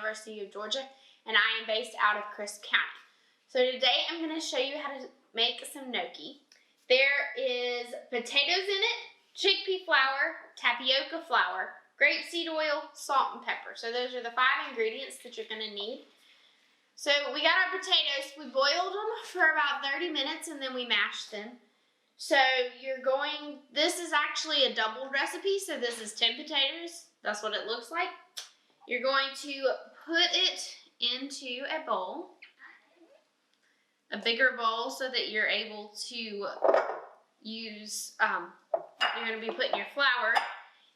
University of Georgia, and I am based out of Crisp County. So today I'm going to show you how to make some gnocchi. There is potatoes in it, chickpea flour, tapioca flour, grapeseed oil, salt, and pepper. So those are the 5 ingredients that you're going to need. So we got our potatoes, we boiled them for about 30 minutes and then we mashed them. So this is actually a doubled recipe, so this is 10 potatoes. That's what it looks like. You're going to put it into a bowl, a bigger bowl, so that you're able to use, you're going to be putting your flour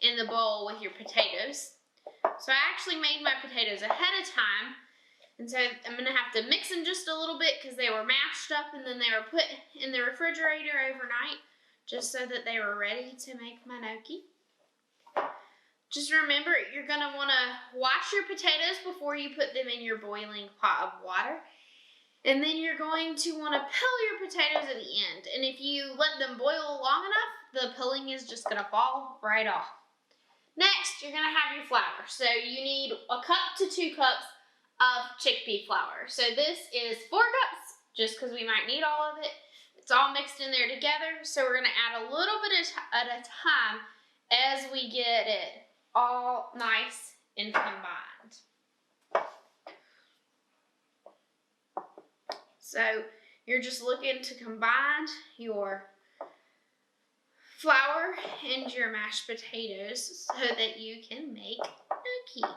in the bowl with your potatoes. So I actually made my potatoes ahead of time, and so I'm going to have to mix them just a little bit because they were mashed up and then they were put in the refrigerator overnight just so that they were ready to make my gnocchi. Just remember, you're going to want to wash your potatoes before you put them in your boiling pot of water. And then you're going to want to pill your potatoes at the end. And if you let them boil long enough, the pilling is just going to fall right off. Next, you're going to have your flour. So you need 1 cup to 2 cups of chickpea flour. So this is 4 cups, just because we might need all of it. It's all mixed in there together. So we're going to add a little bit at a time as we get it all nice and combined. So you're just looking to combine your flour and your mashed potatoes so that you can make gnocchi.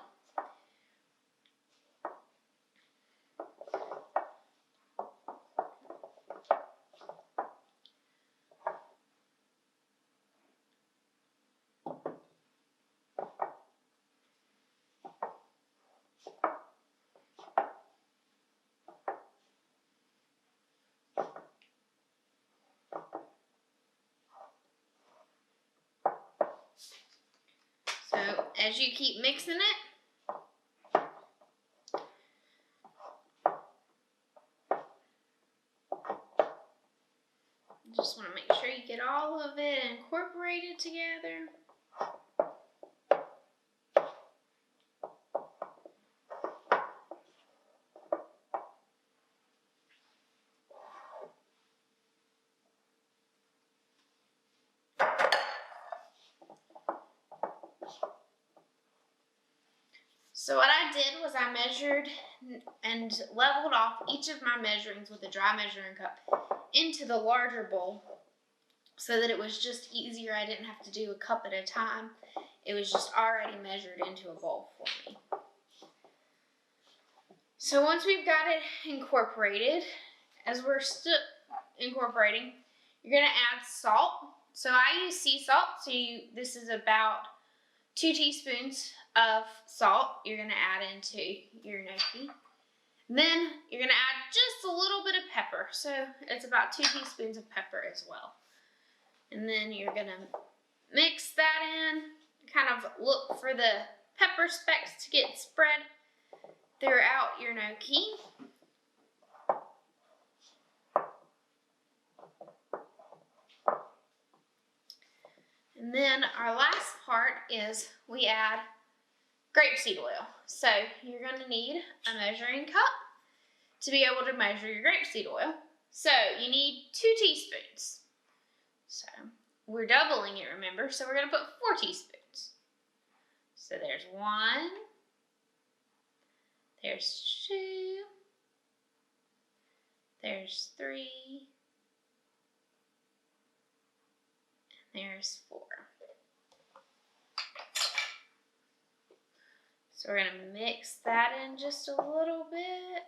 So as you keep mixing it, just want to make sure you get all of it incorporated together. So what I did was I measured and leveled off each of my measurings with a dry measuring cup into the larger bowl so that it was just easier. I didn't have to do a cup at a time. It was just already measured into a bowl for me. So once we've got it incorporated, as we're still incorporating, you're going to add salt. So I use sea salt. So this is about 2 teaspoons of salt you're going to add into your gnocchi. Then you're going to add just a little bit of pepper. So it's about 2 teaspoons of pepper as well. And then you're going to mix that in, kind of look for the pepper specks to get spread throughout your gnocchi. And then our last part is we add grapeseed oil. So you're going to need a measuring cup to be able to measure your grapeseed oil. So you need 2 teaspoons. So we're doubling it, remember? So we're going to put 4 teaspoons. So there's 1, there's 2, there's 3, and there's 4. So we're going to mix that in just a little bit.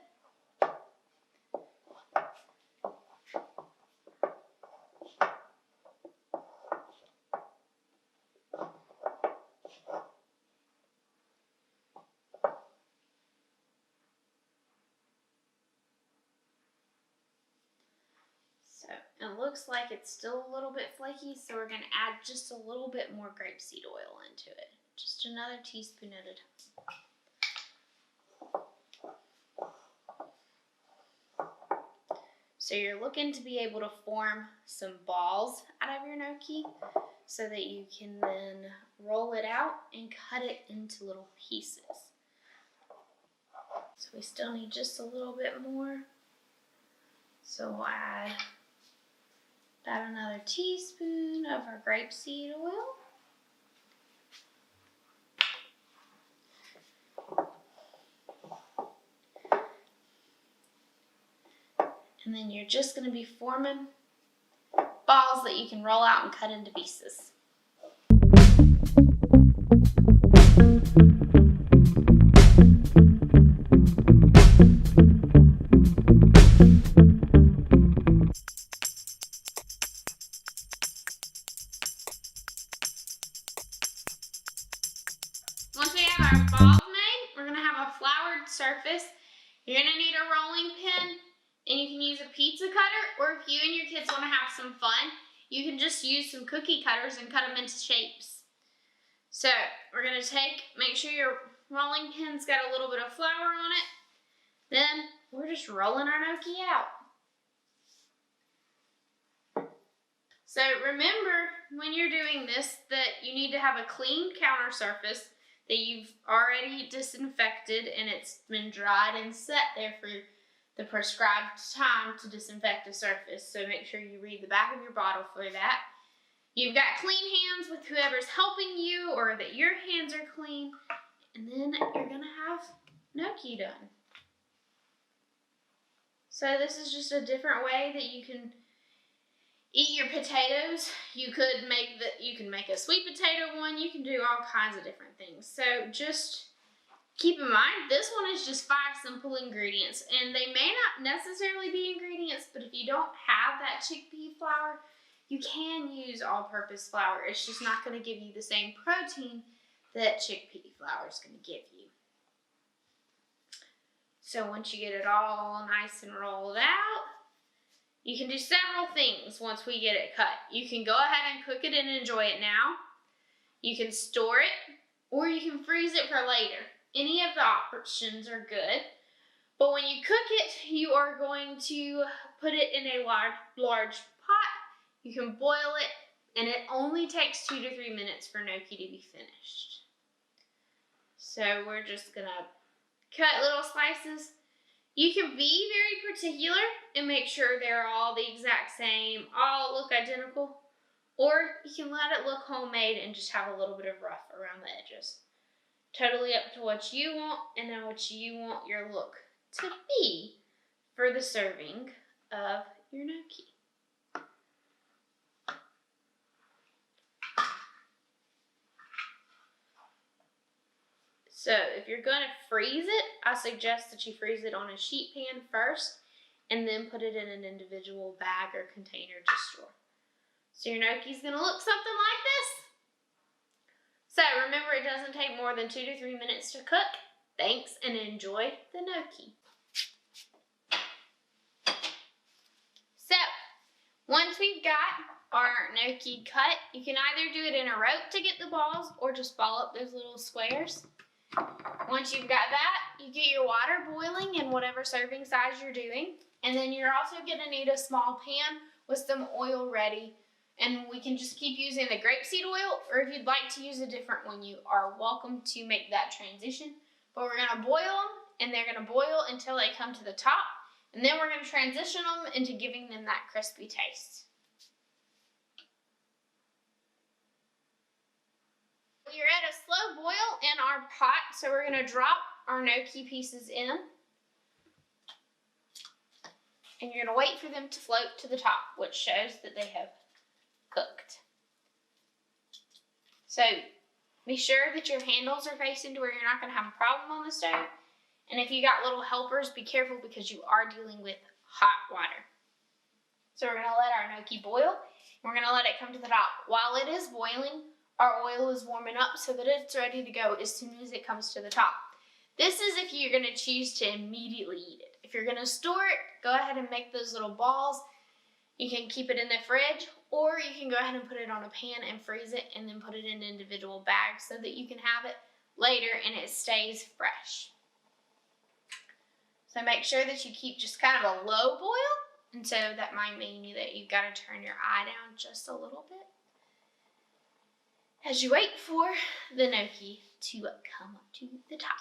So it looks like it's still a little bit flaky, so we're going to add just a little bit more grapeseed oil into it. Just another teaspoon at a time. So you're looking to be able to form some balls out of your gnocchi so that you can then roll it out and cut it into little pieces. So we still need just a little bit more. So we'll add about another teaspoon of our grapeseed oil. And then you're just going to be forming balls that you can roll out and cut into pieces. Once we have our balls made, we're going to have a floured surface. You're going to need a rolling pin, and you can use a pizza cutter, or if you and your kids want to have some fun, you can just use some cookie cutters and cut them into shapes. So we're going to make sure your rolling pin's got a little bit of flour on it. Then we're just rolling our gnocchi out. So remember, when you're doing this, that you need to have a clean counter surface that you've already disinfected and it's been dried and set there for the prescribed time to disinfect a surface. So make sure you read the back of your bottle for that. You've got clean hands with whoever's helping you, or that your hands are clean. And then you're gonna have gnocchi done. So this is just a different way that you can eat your potatoes. You can make a sweet potato one. You can do all kinds of different things. So just keep in mind, this one is just 5 simple ingredients, and they may not necessarily be ingredients, but if you don't have that chickpea flour, you can use all-purpose flour. It's just not going to give you the same protein that chickpea flour is going to give you. So once you get it all nice and rolled out, you can do several things once we get it cut. You can go ahead and cook it and enjoy it now. You can store it, or you can freeze it for later. Any of the options are good. But when you cook it, you are going to put it in a large pot. You can boil it, and it only takes 2 to 3 minutes for gnocchi to be finished. So we're just gonna cut little slices. You can be very particular and make sure they're all the exact same, all look identical, or you can let it look homemade and just have a little bit of rough around the edges. Totally up to what you want and then what you want your look to be for the serving of your gnocchi. So if you're going to freeze it, I suggest that you freeze it on a sheet pan first and then put it in an individual bag or container to store. So your gnocchi's going to look something like this. So remember, it doesn't take more than 2 to 3 minutes to cook. Thanks, and enjoy the gnocchi. So once we've got our gnocchi cut, you can either do it in a rope to get the balls or just ball up those little squares. Once you've got that, you get your water boiling in whatever serving size you're doing. And then you're also going to need a small pan with some oil ready. And we can just keep using the grapeseed oil, or if you'd like to use a different one, you are welcome to make that transition. But we're going to boil them, and they're going to boil until they come to the top. And then we're going to transition them into giving them that crispy taste. We're at a slow boil in our pot, so we're going to drop our gnocchi pieces in. And you're going to wait for them to float to the top, which shows that they have cooked. So be sure that your handles are facing to where you're not going to have a problem on the stove. And if you got little helpers, be careful because you are dealing with hot water. So we're going to let our gnocchi boil. We're going to let it come to the top. While it is boiling, our oil is warming up so that it's ready to go as soon as it comes to the top. This is if you're going to choose to immediately eat it. If you're going to store it, go ahead and make those little balls. You can keep it in the fridge, or you can go ahead and put it on a pan and freeze it and then put it in individual bags so that you can have it later and it stays fresh. So make sure that you keep just kind of a low boil, and so that might mean that you've got to turn your eye down just a little bit as you wait for the gnocchi to come up to the top.